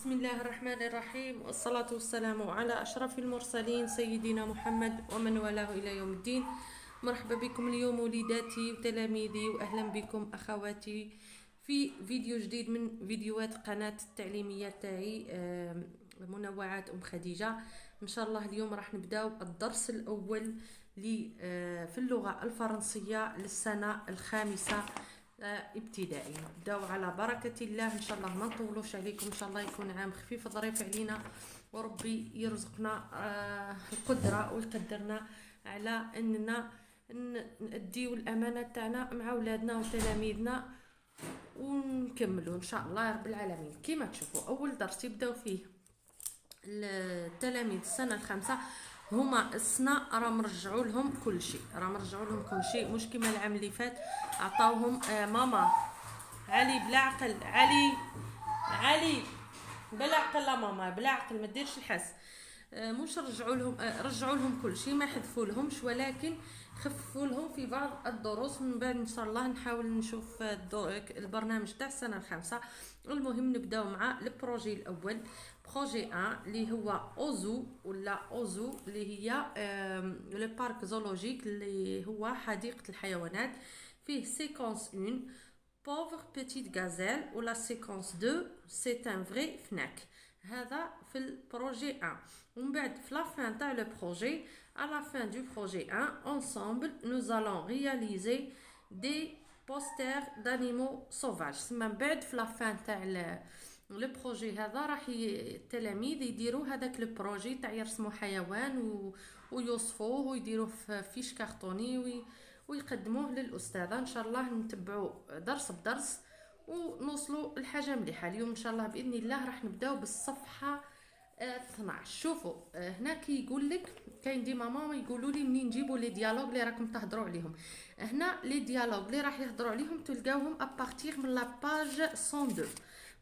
بسم الله الرحمن الرحيم، والصلاة والسلام على أشرف المرسلين سيدنا محمد ومن والاه إلى يوم الدين. مرحبا بكم اليوم وليداتي وتلاميذي، وأهلا بكم أخواتي في فيديو جديد من فيديوهات قناة التعليمية تاعي منوعات خديجة. إن شاء الله اليوم راح نبداو الدرس الأول في اللغة الفرنسية للسنة الخامسة ابتدائي. نبداو على بركة الله، ان شاء الله ما نطولوش عليكم، ان شاء الله يكون عام خفيف ظريف علينا، وربي يرزقنا القدرة ويقدرنا على اننا نأديو الامانة تاعنا مع اولادنا وتلاميذنا ونكملوا ان شاء الله يا رب العالمين. كما تشوفوا اول درس يبداو فيه التلاميذ السنة الخامسة هما السنة راه مرجعوا لهم كل شيء، مش كيما العام اللي فات عطاوهم ماما علي بلا عقل، علي بلا عقل، لا ماما بلا عقل ما ديرش الحس. مش رجعوا لهم كل شيء، ما حذفوا لهمش، ولكن خففوا لهم في بعض الدروس. من بعد ان شاء الله نحاول نشوف البرنامج تاع السنه الخامسه. المهم نبداو مع البروجي الاول، بروجي 1 اللي هو اوزو اللي هي لو بارك زولوجيك اللي هو حديقه الحيوانات. فيه سيكونس 1 pauvre petite gazelle ou la séquence 2 c'est un vrai FNAC. هذا في البروجي 1. ومن بعد في لا فان تاع لو بروجي، à la fin du projet 1 ensemble nous allons réaliser des posters d'animaux sauvages. من بعد في لا فان تاع لو بروجي هذا راح التلاميذ يديروا هذاك لو بروجي تاع يرسموا حيوان ويوصفوه ويديروه في فيش كارطوني ويقدموه للأستاذة. إن شاء الله نتبعوا درس بدرس ونوصلوا الحاجة مليحة. اليوم إن شاء الله بإذن الله راح نبداو بالصفحة 12. شوفوا هنا كي يقول لك كاين ديما ماما يقولوا لي منين نجيبوا لي ديالوج اللي راكم تهضروا عليهم. هنا لي ديالوج اللي راح يهضروا عليهم تلقاوهم ابارتيغ من لاباج 102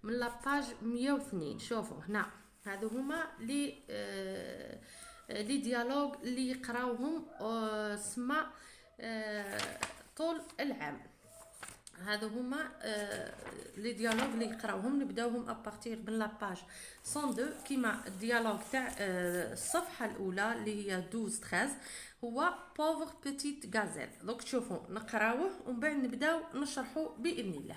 من لاباج 102. شوفوا هنا هذو هما لي ديالوج اللي يقراوهم سما طول العام. هذو هما لي ديالوج اللي يقراوهم نبداوهم ابارتير من لاباج 102 كيما الديالوج تاع الصفحه الاولى اللي هي 12 13 هو pauvre petite gazelle. دونك تشوفوا نقراوه ومن بعد نبداو نشرحوا باذن الله.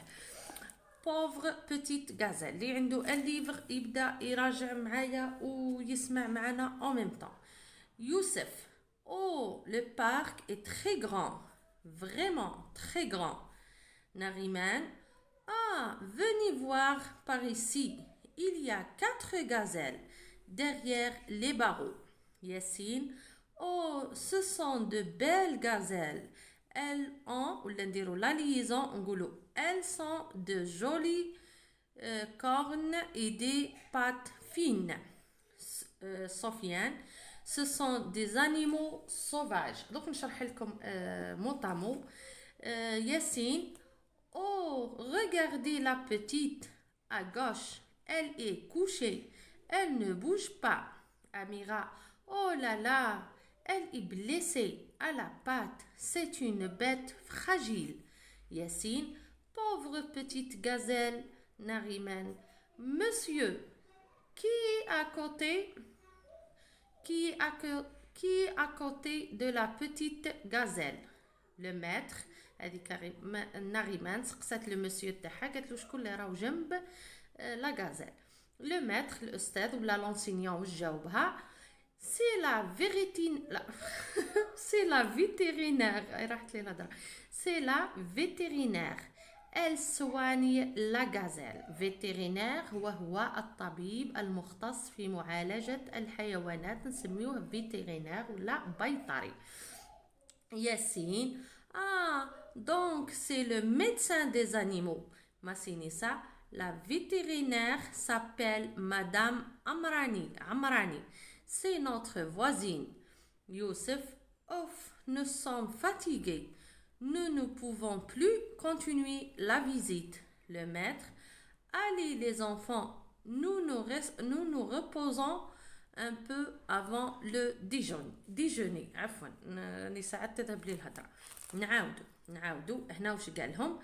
pauvre petite gazelle اللي عنده ان ليفر يبدا يراجع معايا ويسمع معنا en même temps. يوسف oh le parc est très grand, vraiment très grand. Nariman, ah, venez voir par ici. Il y a 4 gazelles derrière les barreaux. Yassine, oh, ce sont de belles gazelles. Elles ont, ou la liaison, elles sont de jolies cornes et des pattes fines. Sofiane, ce sont des animaux sauvages. Donc, نشرح لكم mot à mot. Yassine, oh, regardez la petite à gauche. Elle est couchée. Elle ne bouge pas. Amira, oh là là, elle est blessée à la patte. C'est une bête fragile. Yassine, pauvre petite gazelle. Nariman, monsieur, qui est à côté de la petite gazelle? Le maître. هذيك ناريمان سقسات لو مسيو تاعها قالت له شكون اللي راهو جنب لا غازيل. لو ماتر الاستاذ ولا لونسينيون واش جاوبها؟ سي لا فيريتين لا سي لا فيترينير. راحت لي الهضره. سي لا فيترينير ال سواني لا غازيل. فيترينير هو الطبيب المختص في معالجه الحيوانات، نسميوه فيترينير ولا بيطري. ياسين ah, donc c'est le médecin des animaux. Massinissa, la vétérinaire s'appelle Madame Amrani. C'est notre voisine. Youssef, ouf, nous sommes fatigués. Nous ne pouvons plus continuer la visite. Le maître, allez les enfants, nous reposons un peu avant le déjeuner. عفوا راني ساعات تذهب لي الهضره. نعاودو هنا واش قالهم.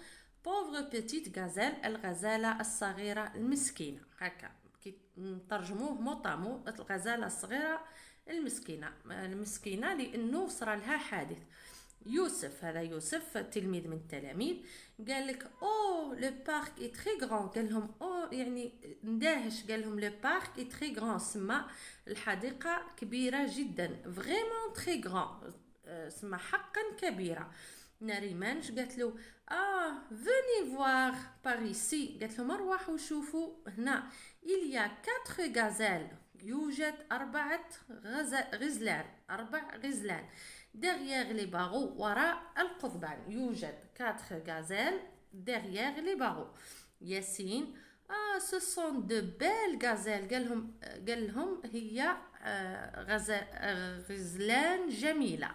pauvre petite gazelle الغزاله الصغيره المسكينه. هكا كي نترجموه موطامو، الغزاله الصغيره المسكينه لانه صرا لها حادث. يوسف، هذا يوسف تلميذ من التلاميذ، قال لك او لو بارك اي تري غران، قال لهم او يعني اندهش، قال لهم لو بارك اي تري غران، سما الحديقه كبيره جدا، فريمون تري غران، سما حقا كبيره. ناريمان قالت له فيني فوار بار ايسي، قالت لهم ارواحوا شوفوا هنا، il y a 4 غازال، يوجد 4 غزلان، 4 غزلان. derrière les barreaux، وراء القضبان، يوجد 4 غازال derrière les barreaux. ياسين ce sont de belles gazelles، قال لهم هي غزلان جميلة.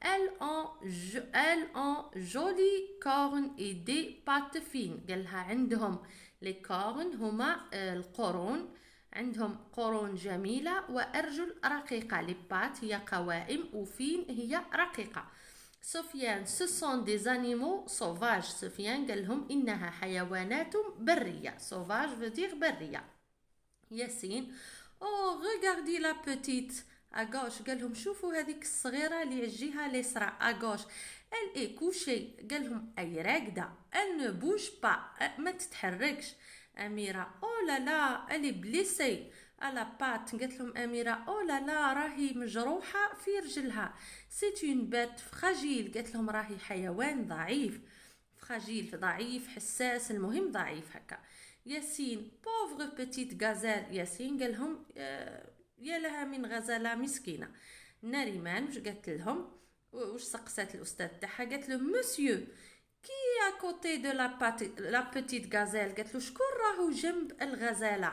elles ont joli cornes et des pattes fines، قالها عندهم les cornes هما القرون، عندهم قرون جميلة وأرجل رقيقة، لي بات هي قوائم وفين هي رقيقة. سفيان ce sont des animaux sauvages، سفيان قال لهم إنها حيوانات برية، sauvage veut dire برية. ياسين regardez la petite à gauche، قال لهم شوفوا هذيك الصغيرة اللي الجهة اليسرى à gauche، elle est couchée، قال لهم أي راقدة، elle ne bouge pas، ما تتحركش. أميرة أو لا لا elle est blessée à la patte، قالت لهم أميرة أو لا لا راهي مجروحة في رجلها. c'est une bête fragile، قالت لهم راهي حيوان ضعيف، fragile ضعيف حساس، المهم ضعيف هكا. ياسين pauvre petite gazelle، ياسين قال لهم يا لها من غزالة مسكينة. ناريمان واش قالت لهم، واش سقسات الأستاذ تاعها، قالت له مسيو كي à côté de la petite gazelle، قالت له شكون راهو جنب الغزالة.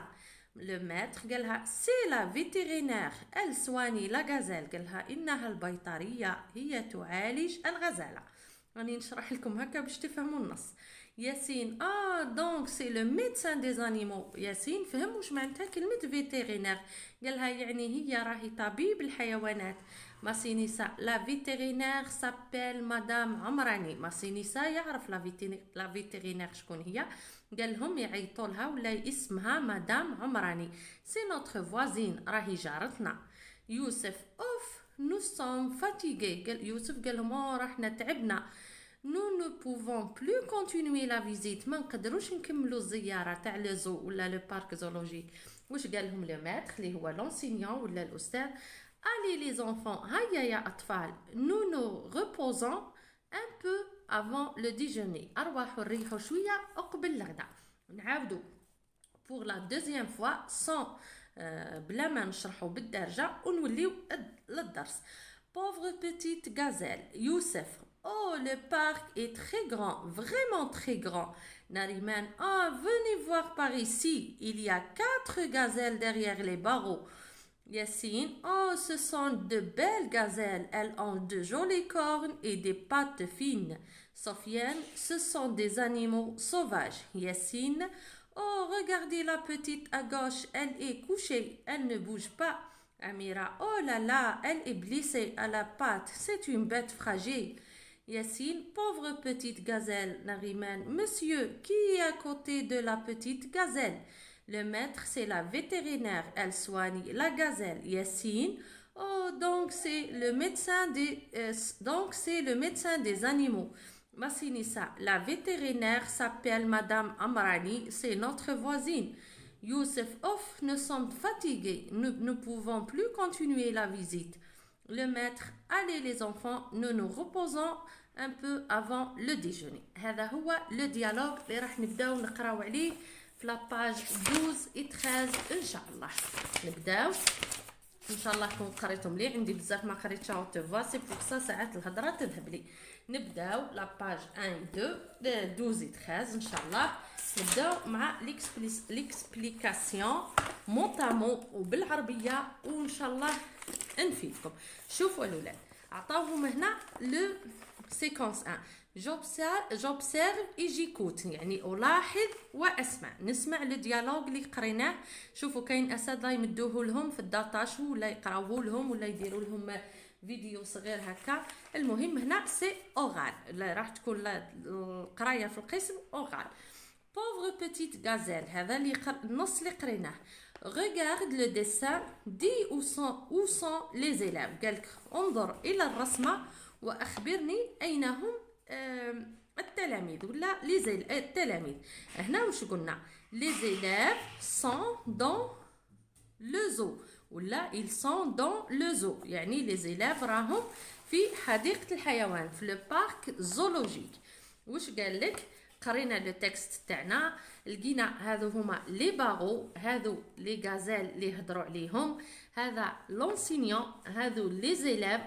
لو ماتر قالها سي لا فيتيرينير elle soigne la gazelle، قالها إنها البيطرية، هي تعالج الغزالة. راني نشرح لكم هكا باش تفهموا النص. ياسين دونك سي لو ميدسان دي زانيمو، ياسين فهم واش معناتها كلمة فيتيرينير، قالها يعني هي راهي طبيب الحيوانات. ماسينيسا لا فيتيرينير سابيل مدام عمراني، ماسينيسا يعرف لا فيتيرينير شكون هي، قال لهم يعيطوا لها ولا اسمها مدام عمراني، سي نوتر فوازين، راهي جارتنا. يوسف اوف نو سوم فاتيغي، قال يوسف قال لهم راحنا تعبنا. nous ne pouvons plus continuer la visite، ما نقدروش نكملوا الزياره تاع لو زو ولا لو بارك زولوجيك. واش قال لهم لو ماتر اللي هو لونسينيون ولا الاستاذ، allez les enfants، هيا يا اطفال، nous nous reposons un peu avant le déjeuner، ارواحوا نريحوا شويه قبل الغداء. نعاودوا pour la deuxième fois sans بلا ما نشرحوا بالدرجه ونوليو للدرس. pauvre petite gazelle، يوسف oh le parc est très grand, vraiment très grand. Nariman venez voir par ici, il y a 4 gazelles derrière les barreaux. Yassine ce sont de belles gazelles, elles ont de jolies cornes et des pattes fines. Sofiane ce sont des animaux sauvages. Yassine regardez la petite à gauche, elle est couchée, elle ne bouge pas. Amira oh là là, elle est blessée à la patte, c'est une bête fragile. Yassine pauvre petite gazelle. Nariman monsieur, qui est à côté de la petite gazelle? Le maître c'est la vétérinaire, elle soigne la gazelle. Yassine donc c'est le médecin des animaux. Massinissa la vétérinaire s'appelle madame Amrani, c'est notre voisine. Youssef nous sommes fatigués, nous ne pouvons plus continuer la visite. Le maître allez les enfants, nous nous reposons un peu avant le déjeuner. هذا هو le dialogue اللي راح نبداو نقراو عليه في لاباج 12 و 13 ان شاء الله. نبداو ان شاء الله كون قريتهم لي، عندي بزاف ما قريتش اوتوفا سي بور سا ساعات الهضره تذهب لي. نبداو لاباج 1 2 12 و 13 ان شاء الله. نبداو مع ليكسبليكاسيون مونطامون وبالعربيه وان شاء الله نفيدكم. شوفوا الاولاد عطاوهم هنا لو سيكونس 1 j'observe et j'écoute، يعني ألاحظ وأسمع. نسمع لو ديالوج اللي قريناه. شوفوا كاين أساتذة يمدوه لهم في الداتاشو ولا يقراوه لهم ولا يديروا لهم فيديو صغير هكا. المهم هنا سي أوغال، راح تكون القراية في القسم أوغال. pauvre petite gazelle، هذا اللي النص اللي قريناه. regarde le dessin, dis où sont les élèves. قالك انظر إلى الرسمة وأخبرني أين هم التلاميذ ولا التلاميذ. هنا واش قلنا؟ les élèves sont dans le zoo ولا ils sont dans le zoo، يعني les élèves راهم في حديقة الحيوان في لو بارك زولوجيك. واش قال لك؟ قرينا لو تكست تاعنا، لقينا هذو هما لي باغو، هذو لي غازيل اللي هضروا عليهم، هذا لونسينيون، هذو لي زيلاف.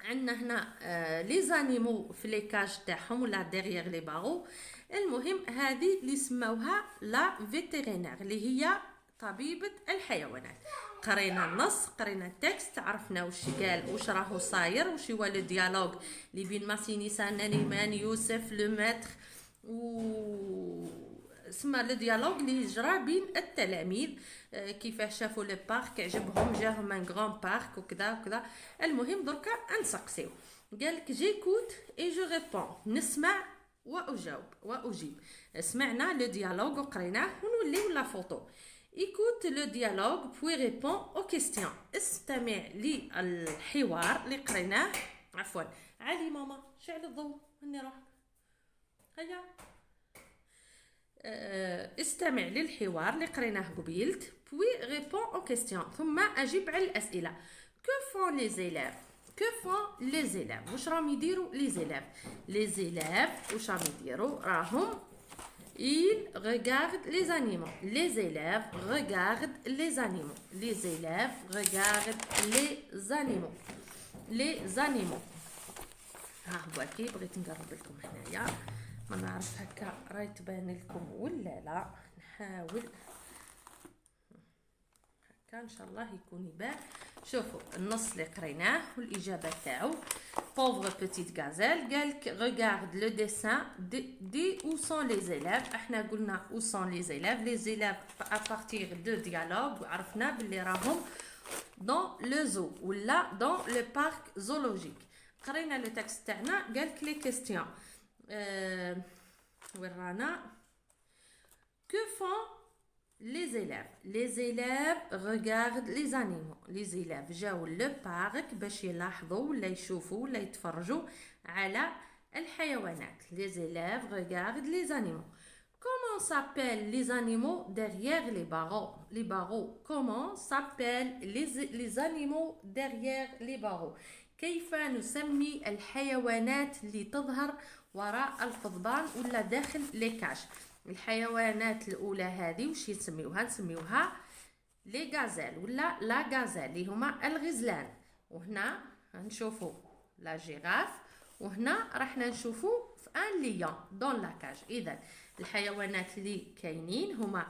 عندنا هنا لي زانيمو في لي كاج تاعهم ولا ديغيغ لي باغو. المهم هذه اللي سموها لا فيتيرينير اللي هي طبيبة الحيوانات. قرينا النص، قرينا التكست، عرفنا واش قال، واش راهو صاير، واش هو لو ديالوج اللي بين ماسينيسان نيمان يوسف لو ماتر و سما لو ديالوج اللي جرى بين التلاميذ، كيفاش شافوا لو بارك عجبهم، جاهم ان غران بارك وكذا وكذا. المهم دركا نسقسيو. قالك جيكوت اي جو ريبون، نسمع واجيب. سمعنا لو ديالوج وقريناه ونوليو لا فوتو. écoute le dialogue puis réponds aux questions. استمع للحوار اللي قريناه. عفوا علي ماما شعل الضوء هني روح هيا. استمع للحوار اللي قريناه قبيلت puis réponds aux questions، ثم أجيب على الأسئلة. que font les élèves؟ واش راهم يديروا les élèves واش راهم يديروا؟ راهم ils regardent les animaux. Les élèves regardent les animaux. Les élèves regardent les animaux. ها هو كي بغيت نقرب لكم هنايا، ما نعرف هكا راهي تبان لكم ولا لا. نحاول هكا ان شاء الله يكون يبان. شوفوا النص اللي قريناه والاجابه تاعو. pauvre petite gazelle قالك regarde le dessin, dis où sont les élèves. احنا قلنا où sont les élèves à partir de dialogue، وعرفنا باللي راهم dans le zoo ولا dans le parc zoologique. قرينا لو تكست تاعنا، قالك لي كيستيون ورانا que font les élèves. Les élèves regardent les animaux. Les élèves جاو للبارك باش يلاحظوا ولا يشوفوا ولا يتفرجوا على الحيوانات. Les élèves regardent les animaux. Comment s'appellent les animaux derrière les barreaux? Comment s'appellent les animaux derrière les barreaux؟ كيف نسمي الحيوانات اللي تظهر وراء القضبان ولا داخل ليكاج؟ الحيوانات الاولى هذه وش نسميوها لي غازيل ولا لا غازيل اللي هما الغزلان. وهنا نشوفوا لا جيراف، وهنا راحنا نشوفوا في ان ليون دون لاكاج. اذا الحيوانات اللي كاينين هما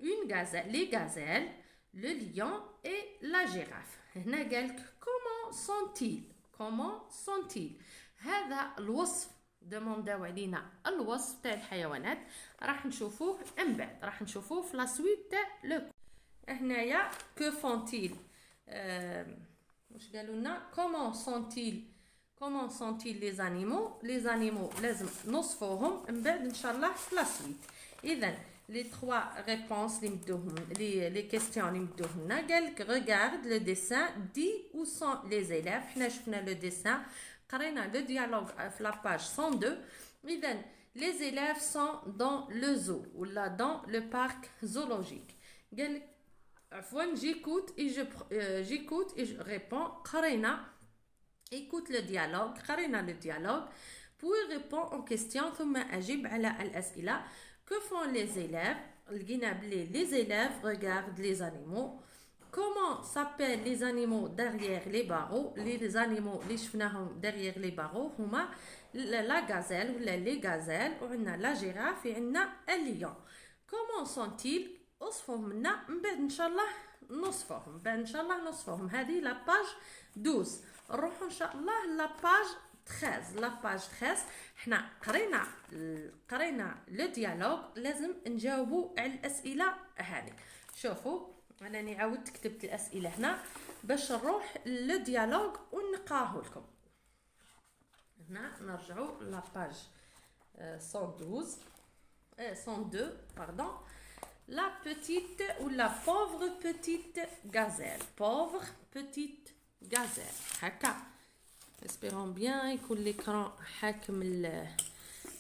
اون غازيل، لي غازيل، لو ليون اي لا جيراف. هنا قالك كومون سونتيل. هذا الوصف دمونداو علينا الوصف تاع الحيوانات، راح نشوفوه من بعد، راح نشوفوه في لا سويت تاع لو. هنايا كو فونتيل واش قالوا لنا؟ كومون سونتيل لي زانيمو لازم نوصفوهم من بعد ان شاء الله في لا سويت. اذا لي 3 ريبونس اللي مدوهم لي كيستيون اللي مدوهم لنا، قالك ريغارد لو ديسان، دي او سون لي زيلاف. حنا شفنا لو ديسان، قرينا لو ديالوج في لا باج 102. اذا les élèves sont dans le zoo ولا dans le parc zoologique. قالك عفوا j'écoute et je réponds. قرينا écoute le dialogue، قرينا le dialogue puis répond aux questions، ثم أجيب على الأسئلة. que font les élèves؟ لقينا بلي les élèves regardent les animaux. comment s'appellent les animaux derrière les barreaux؟ les animaux اللي شفناهم derrière les barreaux هما la gazelle ولا les gazelles، وعندنا la girafe، وعندنا الليون. comment sont-ils؟ وصفوهم لنا من بعد ان شاء الله نصفوهم. هذه لا باج 12. نروحوا ان شاء الله لا باج 13. لا باج 13 حنا قرينا لو ديالوج، لازم نجاوبوا على الاسئله هذه. شوفوا انني عاودت كتبت الاسئله هنا باش نروح لو ديالوج ونقراه لكم. هنا نرجعوا لا باج 112 102 باردون. la petite ou la pauvre petite gazelle. Pauvre petite gazelle. هكا. espérons bien يكون l'écran حاكم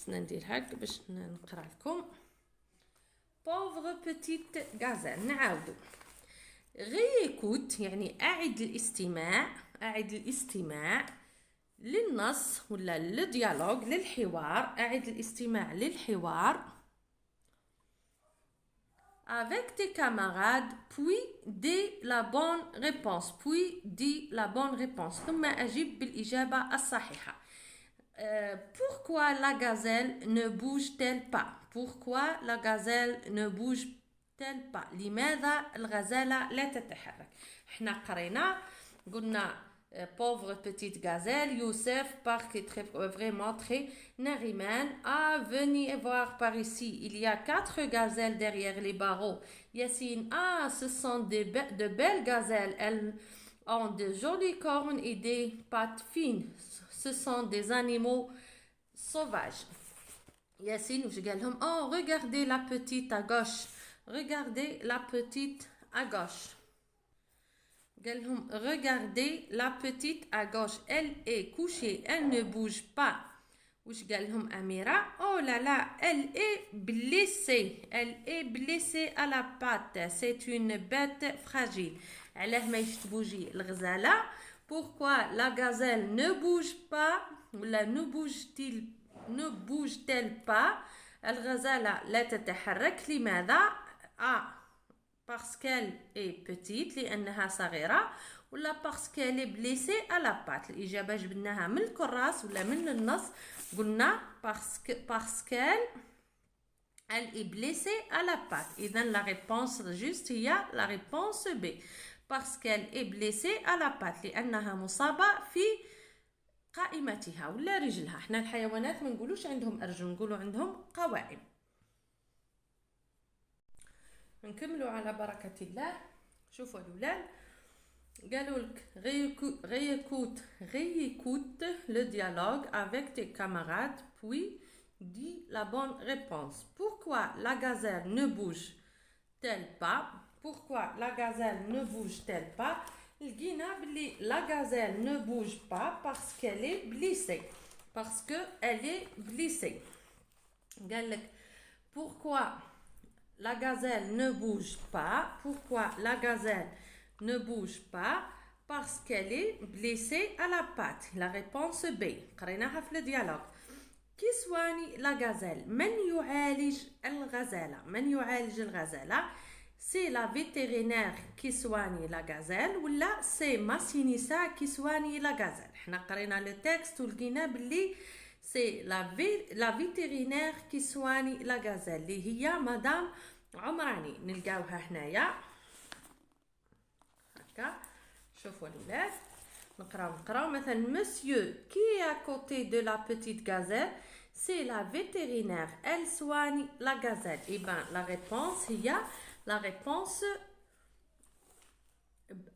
ندير هاك باش نقرا لكم. pauvre petite gazelle. نعاودو. réécoute يعني أعد الاستماع للنص ولا للديالوج للحوار. أعد الاستماع للحوار avec tes camarades puis dis la bonne réponse ثم أجب بالإجابة الصحيحة. pourquoi la gazelle ne bouge-t-elle pas لماذا الغزالة لا تتحرك. احنا قرينا قلنا pauvre petite gazelle. Youssef Park est vraiment très Nariman. Venez voir par ici. Il y a 4 gazelles derrière les barreaux. Yassine, ce sont de belles gazelles. Elles ont de jolies cornes et des pattes fines. Ce sont des animaux sauvages. Yassine, je dis, regardez la petite à gauche. Regardez la petite à gauche. Elle est couchée. Elle ne bouge pas. وش قال لهم أميرة؟ oh là là, elle est blessée à la patte. C'est une bête fragile. علاه ما يشتبوجي الغزالة. pourquoi la gazelle ne bouge pas ولا ne bouge-t-elle pas. الغزالة لا تتحرك. لماذا؟ parce qu'elle est petite لأنها صغيرة ولا parce qu'elle est blessée à la patte. الإجابة جبناها من الكراس ولا من النص. قلنا parce qu'elle est blessée à la patte. إذن la réponse juste هي la réponse B. parce qu'elle est blessée à la patte لأنها مصابة في قائمتها ولا رجلها. احنا الحيوانات ما نقولوش عندهم أرجل نقولوا عندهم قوائم. نكملوا على بركة الله. شوفوا الأولاد قالوا لك réécoute le dialogue avec tes camarades puis dis la bonne réponse. pourquoi la gazelle ne bouge-t-elle pas. لقينا بلي la gazelle ne bouge pas parce qu'elle est blessée. قال لك pourquoi la gazelle ne bouge pas. parce qu'elle est blessée à la patte. La réponse B. قريناها في الديالوج. كسواني la gazelle. من يعالج الغزالة. c'est la vétérinaire كسواني la gazelle ولا c'est ماسينيسا كسواني la gazelle. احنا قرينا le texte ولقينا باللي c'est la vétérinaire كسواني la gazelle اللي هي مدام عمراني. نلقاوها هنايا هكا. شوفوا الولاد نقراو مثلا monsieur qui est à côté de la petite gazelle c'est la vétérinaire elle soigne la gazelle. et ben la réponse هي la réponse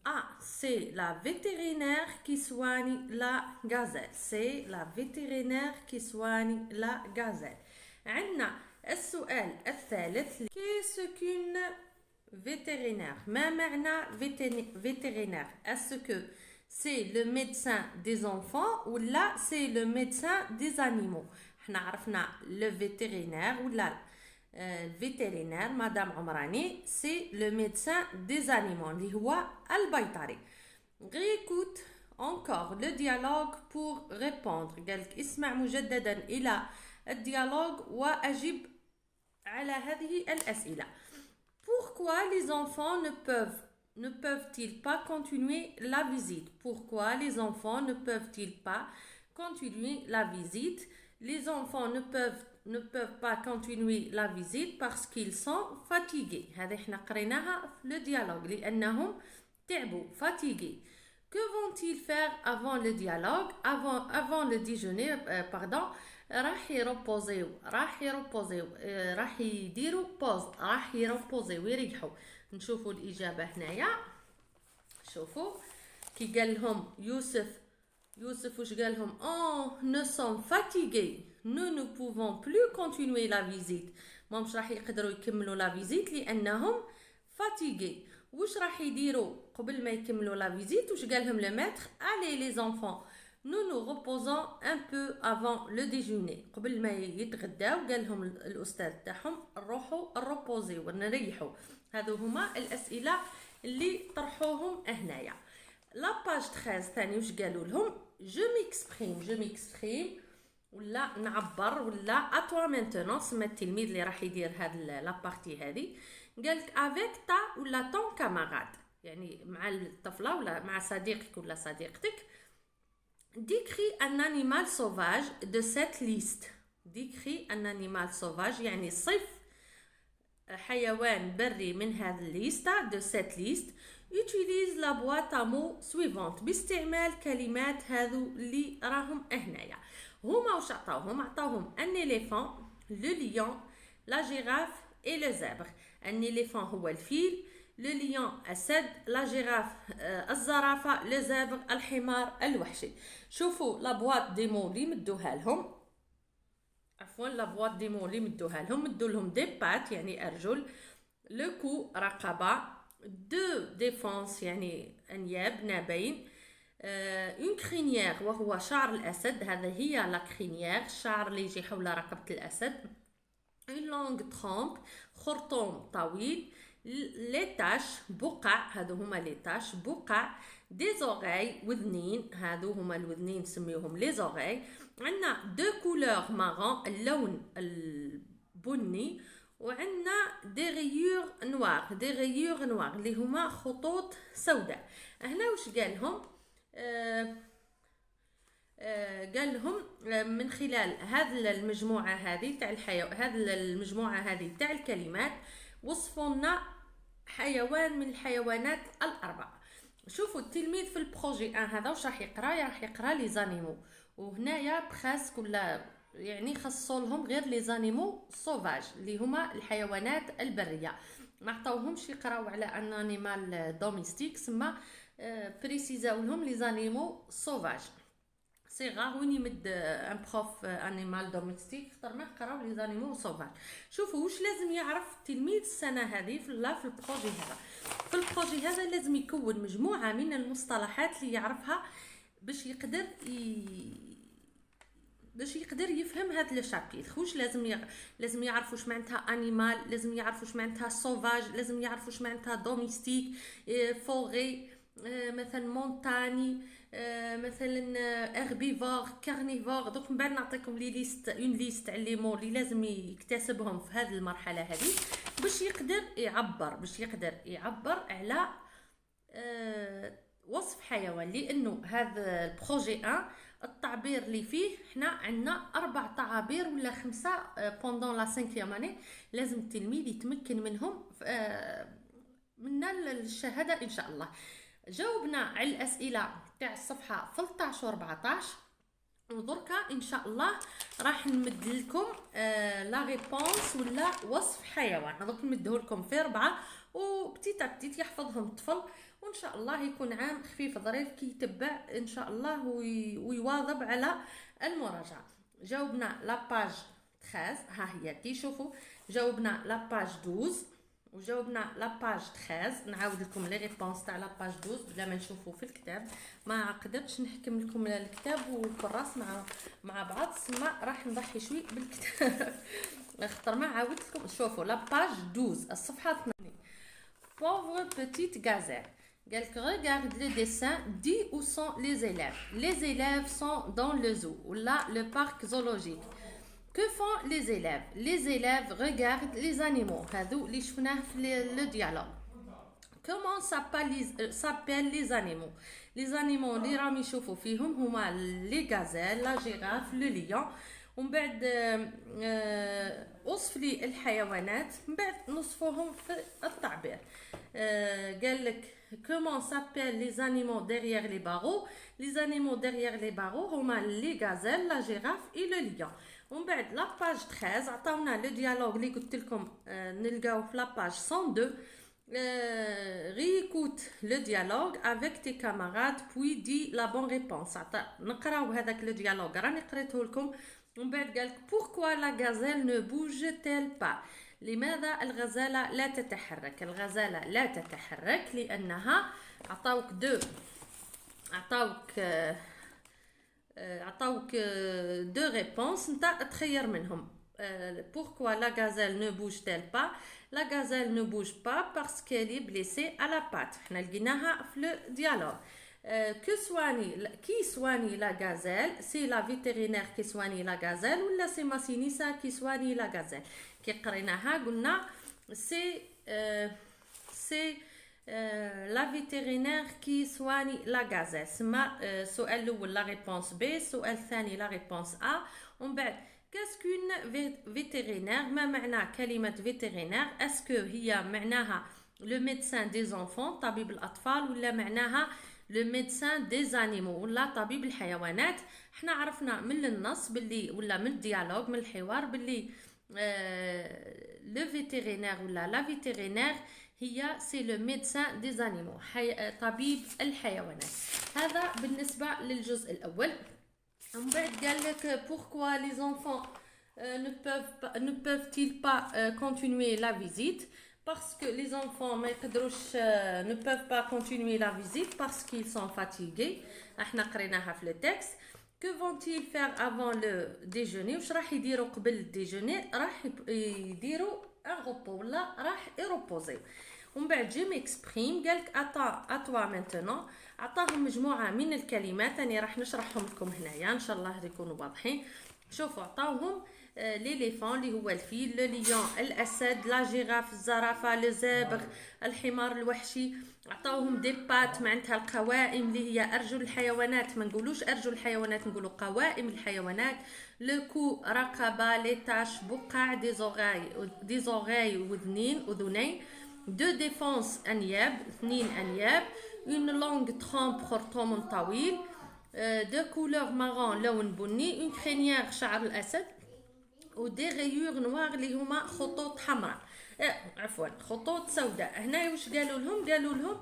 A. c'est la vétérinaire qui soigne la gazelle. عندنا السؤال الثالث. qu'est-ce qu'une vétérinaire. ما معنى vétérinaire. est-ce que c'est le médecin des enfants ou là c'est le médecin des animaux. احنا عرفنا le vétérinaire ou là vétérinaire madame عمراني c'est le médecin des animaux اللي هو البيطري. réécoute encore le dialogue pour répondre. قالك اسمع مجددا إلى الديالوج وأجب على هذه الأسئلة. pourquoi les enfants ne peuvent-ils pas continuer la visite. les enfants ne peuvent pas continuer la visite parce qu'ils sont fatigués. هذا احنا قريناها في le dialogue لأنهم تعبوا fatigués. que vont-ils faire avant le dialogue. avant le déjeuner راح يربوزيو راح يديروا بوز راح يربوزيو ويريحوا. نشوفوا الإجابة هنايا. شوفوا كي قال لهم يوسف وش قال لهم nous sommes fatigués. nous ne pouvons plus continuer la visite مش راح يقدروا يكملوا لا فيزيت لانهم فاتيغي. واش راح يديروا قبل ما يكملوا لا فيزيت؟ واش قال لهم لو ماتر؟ الي لي زونفون nous reposons un peu avant le déjeuner. قبل ما يتغداو قال لهم الاستاذ تاعهم نروحوا الروبوزي ونريحوا. هذو هما الاسئله اللي طرحوهم هنايا. لا باج 13 ثاني واش قالوا لهم؟ جو ميكسبريم ولا نعبر ولا اتوا مينتونون. سما التلميذ اللي راح يدير هاد لا بارتي هذه قالك افيك تا ولا طون كاماراد، يعني مع الطفله ولا مع صديقك ولا صديقتك. décris un animal sauvage de cette liste. décris un animal sauvage يعني صف حيوان بري من هذه الليسته de cette liste. utilise la boîte à mots suivante باستعمال كلمات هذو اللي راهم هنايا. هما واش عطاوهم un éléphant, le lion, la girafe et le zèbre. un éléphant هو الفيل، لو ليون اسد، لا جيراف الزرافه، لو زابغ الحمار الوحشي. شوفوا لا بواط دي مو اللي مدوها لهم، عفوا لا بواط دي مو اللي مدوها لهم، مدوا لهم دي بات يعني ارجل، لو كو رقبه، دو ديفونس يعني انياب نابين، اون كرينيير وهو شعر الاسد، هذا هي لا كرينيير الشعر اللي يجي حول رقبه الاسد، اون لونغ ترومب خرطوم طويل، لي تاش بقع، هادو هما لي تاش بقع، دي زوغاي وذنين، هادو هما الوذنين نسميوهم لي زوغاي. عندنا دو كولور مارون اللون البني، وعندنا دي غيور نوار، دي غيور نوار اللي هما خطوط سوداء. هنا واش قالهم؟ قال لهم من خلال هذه المجموعه هذه تاع هذه المجموعه هذه تاع الكلمات وصفوا لنا حيوان من الحيوانات الاربعه. شوفوا التلميذ في البروجي هذا واش راح يقرا لي زانيمو، وهنايا بريسك ولا يعني خصوا لهم غير لي زانيمو سوفاج اللي هما الحيوانات البريه، ما عطاوهمش يقراو على ان انيمال دوميستيك، سما بريسيزاو لهم لي زانيمو سوفاج. سي غار وين يمد ان بروف انيمال دوميستيك خطر ما قراو لي زانيمو سوفاج. شوفوا واش لازم يعرف التلميذ السنه هذه في البروجي هذا. في البروجي هذا لازم يكون مجموعه من المصطلحات اللي يعرفها باش يقدر يفهم هذا لو شابيتر. واش لازم يعرف واش معناتها انيمال، لازم يعرف واش معناتها سوفاج، لازم يعرف واش معناتها دوميستيك، فوري مثلا مونتاني، مثلا اربيفور، كارنيفور. دوك من بعد نعطيكم لي ليست اون ليست على لي مو اللي لازم يكتسبهم في هذه المرحله هذه باش يقدر يعبر على وصف حيوان. لانه هذا البروجي التعبير اللي فيه حنا عندنا 4 تعابير ولا 5 بوندون لا 5 اني، لازم التلميذ يتمكن منهم من الشهاده ان شاء الله. جاوبنا على الاسئله تاع الصفحه 13 و 14 ودركا ان شاء الله راح نمد لكم لا ريبونس ولا وصف حيوان. هذوك نمدوه لكم في 4 وبتيتا بتيت يحفظهم الطفل، وان شاء الله يكون عام خفيف ظريف كي يتبع ان شاء الله ويواظب على المراجعه. جاوبنا لا باج 13 ها هي كي شوفوا، جاوبنا لا باج 12 وجاوبنا لا باج 13. نعاود لكم لي ريبونس تاع لا باج 12 بلا ما نشوفوا في الكتاب، ما قدرتش نحكم لكم الكتاب والكراس مع بعض، سما راح نضحي شوي بالكتاب خاطر ما عاودت لكم. شوفوا لا باج 12 الصفحه 2. pauvre petite gazelle. Regarde le dessin, dis où sont les élèves. Les élèves sont dans le zoo ou là le parc zoologique. Que font les élèves? Les élèves regardent les animaux. هذو اللي شفناه في le dialogue. Comment s'appellent les animaux? Les animaux اللي راهم يشوفوا فيهم هما les gazelles, la girafe, le lion. ومن بعد وصف لي الحيوانات، من بعد نصفوهم في التعبير. قال لك comment s'appellent les animaux derrière les barreaux. Les animaux derrière les barreaux هما les gazelles, la girafe et le lion. ومن بعد لا باج 13 عطاونا لو ديالوج اللي قلت لكم نلقاو في لا باج 102. réécoute le dialogue avec tes camarades puis dis la bonne réponse. نقراو هذاك لو ديالوج راني قريته لكم ومن بعد قالك pourquoi la gazelle ne bouge-t-elle pas. لماذا الغزالة لا تتحرك؟ الغزالة لا تتحرك لأنها عطاوك دو ريبونس نتا تخير منهم. Pourquoi la gazelle ne bouge-t-elle pas? La gazelle ne bouge pas parce qu'elle est blessée à la patte. حنا لقيناها في لو ديالوغ. Qui soigne la gazelle? C'est la vétérinaire qui soigne la gazelle ou c'est Massinissa qui soigne la gazelle? كي قريناها قلنا c'est la vétérinaire qui soigne la gazelle. سما السؤال الأول la réponse B، السؤال الثاني la réponse A. ومن بعد qu'est-ce qu'une vétérinaire؟ ما معنى كلمة vétérinaire؟ اسكو هي معناها le médecin des enfants طبيب الأطفال ولا معناها le médecin des animaux ولا طبيب الحيوانات؟ احنا عرفنا من النص باللي ولا من الديالوج من الحوار باللي le vétérinaire ولا la vétérinaire هي c'est le médecin des animaux طبيب الحيوانات. هذا بالنسبة للجزء الأول. من بعد قال لك pourquoi les enfants ne peuvent-ils pas continuer la visite? Parce que les enfants ما يقدروش ne peuvent pas continuer la visite parce qu'ils sont fatigués. احنا قريناها في التكست. Que vont-ils faire avant le déjeuner? واش راح يديروا قبل الديجوني؟ راح يديروا un repos ولا راح يروبوزي. ومن بعد جي ميكسبريم قالك اتوا مانتونون عطاهم مجموعه من الكلمات انا راح نشرحهم لكم هنايا ان شاء الله يكونوا واضحين. شوفوا عطاوهم ليليفون اللي هو الفيل، لو ليون الاسد، لا جيراف الزرافه، لو زابغ الحمار الوحشي. عطاوهم دي بات معناتها القوائم اللي هي ارجل الحيوانات، ما نقولوش ارجل الحيوانات نقولوا قوائم الحيوانات. لو كو رقبه، لي تاش بقع، دي زوغاي اذنين. دو ديفونس انياب 2 انياب. اون لونغ ترومب خرطوم طويل. دو كولور مارون لون بني. اون كرينيير شعر الاسد. ودي غيور نوار اللي هما خطوط حمراء عفوا خطوط سوداء. هنا واش قالوا لهم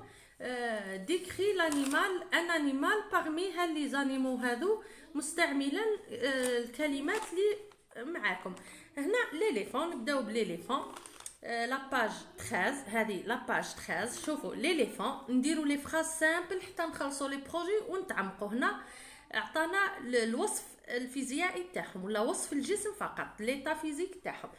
ديكري لانيمال ان انيمال بارمي هاللي زانيمو هذو مستعملا الكلمات اللي معاكم. هنا ليليفون نبداو بليليفون. لا باج 13 هذه لا باج 13. شوفوا ليليفون نديروا لي فراز سامبل حتى نخلصوا لي بروجي ونتعمقوا. هنا اعطانا الوصف الفيزيائي تاعهم ولا وصف الجسم فقط ليتا فيزيك تاعهم.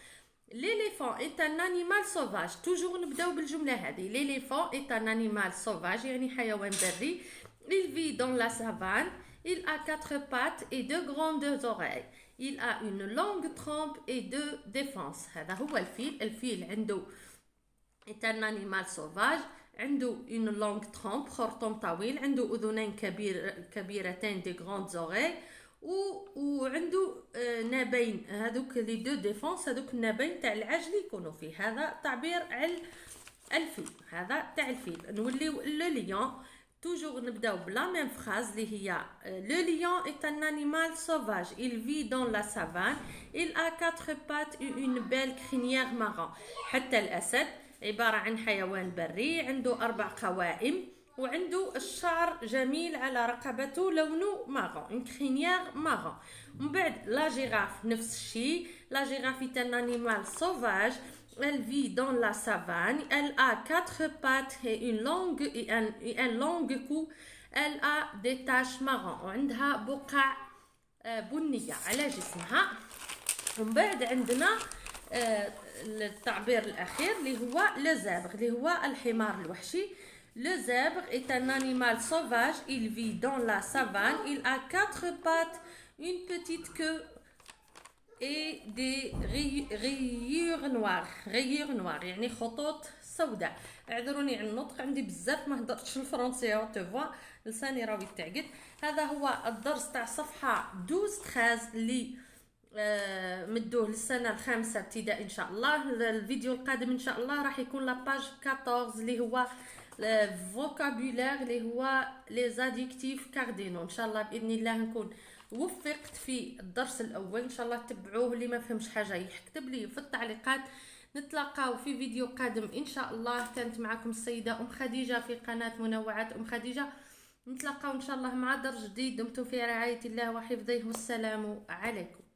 ليليفون est un animal sauvage. toujours نبداو بالجمله هذه. ليليفون est un animal sauvage يعني حيوان بري. il vit dans la savane. il a 4 pattes et 2 grandes oreilles. il a une longue trompe et 2 défenses. هذا هو الفيل عنده est un animal sauvage. عنده une longue trompe خرطوم طويل. عنده اذنين كبيرتين دي grandes oreilles. وعنده نابين هذوك لي دو ديفونس هذوك النابين تاع العجل يكونوا فيه. هذا تعبير على الفيل. هذا تاع الفيل. نوليو لو ليون. toujours نبداو بلا ميم فراز اللي هي le lion est un animal sauvage. il vit dans la savane. il a 4 pattes et une belle crinière marron. حتى الأسد عبارة عن حيوان بري عنده 4 قوائم وعنده الشعر جميل على رقبته لونه مارون. une crinière marron. ومن بعد لا جيراف نفس الشيء. لا جيراف est un animal sauvage. elle vit dans la savane. elle a 4 pattes et un long cou. elle a des taches marron وعندها بقع بنية على جسمها. ومن بعد عندنا التعبير الأخير اللي هو لو زابغ اللي هو الحمار الوحشي. Le zèbre est un animal sauvage. Il vit dans la savane. Il a 4 pattes, une petite queue et des rayures noires. rayures noires يعني خطوط سوداء. اعذروني على النطق عندي بزاف ما هضرتش الفرنسيه تفوا لساني راهو يتعقد. هذا هو الدرس تاع صفحه 12 13 اللي مدوه للسنه الخامسه ابتداء ان شاء الله. الفيديو القادم ان شاء الله راح يكون لاباج 14 اللي هو الفوكابولير اللي هو لي زاديكتيف كاردينو. ان شاء الله باذن الله نكون وفقت في الدرس الاول. ان شاء الله تبعوه. اللي ما فهمش حاجه يكتب لي في التعليقات. نتلاقاو في فيديو قادم ان شاء الله. كانت معكم السيده ام خديجه في قناه منوعات ام خديجه. نتلاقاو ان شاء الله مع درس جديد. دمتم في رعايه الله وحفظه والسلام عليكم.